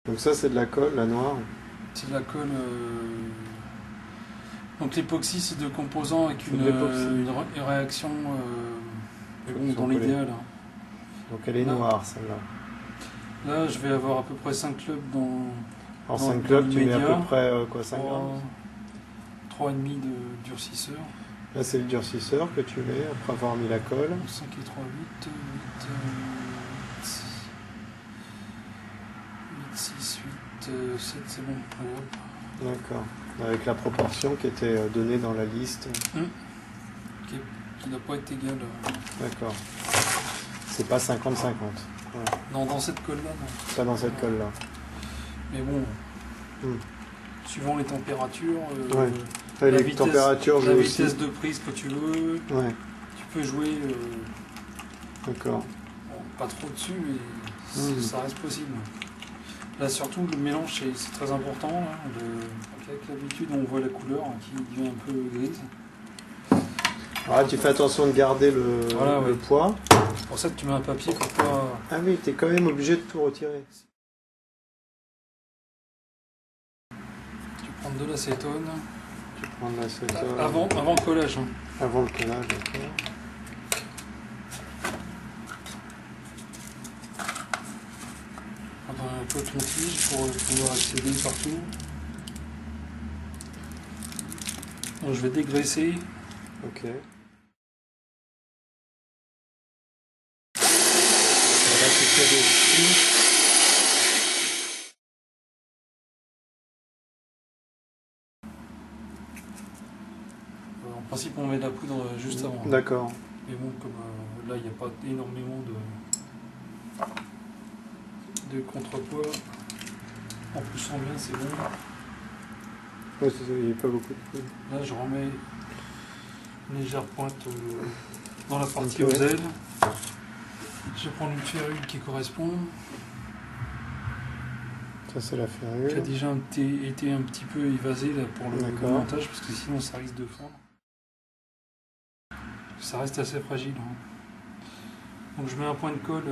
Donc ça c'est de la colle, la noire. C'est de la colle. Donc l'époxy c'est deux composants avec une réaction dans l'idéal. Donc elle est noire celle-là. Là je vais avoir à peu près 5 clubs dans. En 5 clubs tu mets à peu près quoi, 5 grammes 3,5 de durcisseur. Là c'est le durcisseur que tu mets après avoir mis la colle. 5 et 3, 8, 6, 8, 7 c'est bon. D'accord. Avec la proportion qui était donnée dans la liste. Qui n'a pas été égale. D'accord. C'est pas 50-50. Ouais. Non, dans cette colle-là, non. Pas dans cette colle-là. Mais bon, suivant les températures, la vitesse de prise que tu veux, tu peux jouer. D'accord. Bon, pas trop dessus, mais ça reste possible. Là, surtout, le mélange, c'est très important. Là, avec l'habitude, on voit la couleur qui devient un peu grise. Alors, tu fais attention de garder le poids. C'est pour ça que tu mets un papier pour pas... Ah oui, tu es quand même obligé de tout retirer. Tu prends de l'acétone. Tu prends de l'acétone. Avant le collage. Hein. Avant le collage, d'accord. Un peu ton tige pour pouvoir accéder partout. Donc je vais dégraisser. Ok. En principe on met de la poudre juste avant. D'accord. Mais bon, comme là il n'y a pas énormément de contrepoids. En plus sans bien c'est bon. Ouais, c'est ça, il n'y a pas beaucoup de poudre. Là je remets une légère pointe dans la partie aux ailes. Je prends une férule qui correspond. Ça c'est la férule. Qui a déjà été un petit peu évasée là, pour le montage parce que sinon ça risque de fondre. Ça reste assez fragile. Hein. Donc je mets un point de colle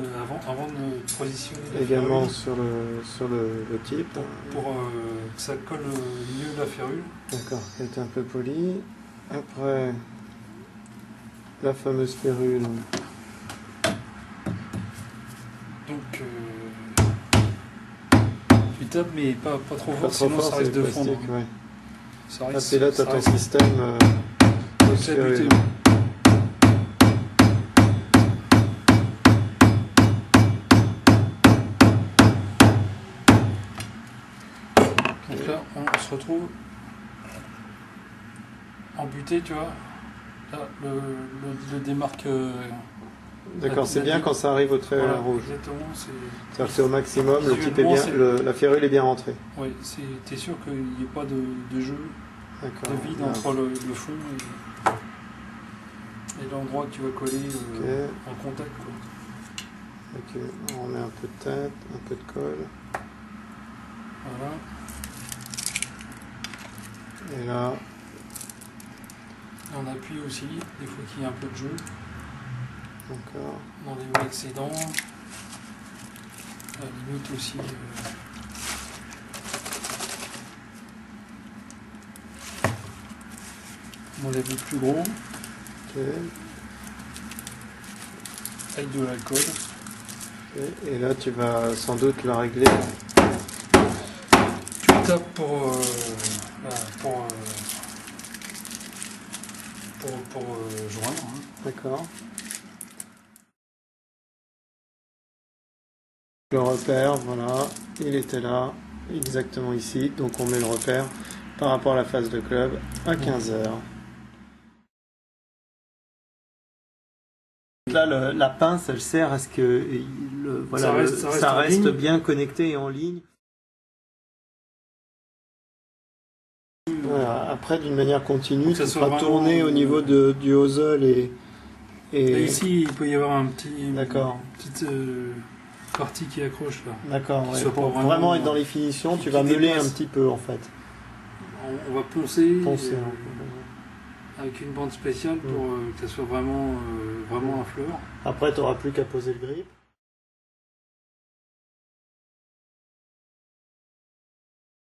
avant de positionner. Également sur le type. Pour que ça colle mieux la férule. D'accord, elle est un peu polie. Après, la fameuse férule. Donc tu tapes mais pas trop fort, sinon ça risque de fondre. Ouais. Ça risque, et là tu as ton système de férule. Donc là on se retrouve en butée, tu vois. Là le démarque. D'accord, c'est bien quand ça arrive au trait rouge. Exactement, c'est-à-dire que c'est au maximum, le type est bien, la férule est bien rentrée. Oui, t'es sûr qu'il n'y ait pas de jeu, de vide entre le fond et l'endroit que tu vas coller en contact. Quoi. Ok, on remet un peu de tête, un peu de colle. Voilà. Et là... on appuie aussi, des fois qu'il y a un peu de jeu. D'accord. Dans les hauts excédents. À la limite aussi. On lève le plus gros. Ok. Avec de l'alcool. Okay. Et là tu vas sans doute la régler. Tu tapes pour joindre. Hein. D'accord. Le repère, voilà, il était là, exactement ici, donc on met le repère par rapport à la phase de club à 15h. Là, la pince, elle sert à ce que ça reste bien connecté et en ligne. Voilà, après, d'une manière continue, ça sera tourné au niveau du hosel et ici, il peut y avoir une petite partie qui accroche là. D'accord, ouais. Pour vraiment être dans les finitions, tu vas meuler un petit peu en fait. On va poncer. Avec une bande spéciale pour que ça soit vraiment un fleur. Après, tu n'auras plus qu'à poser le grip.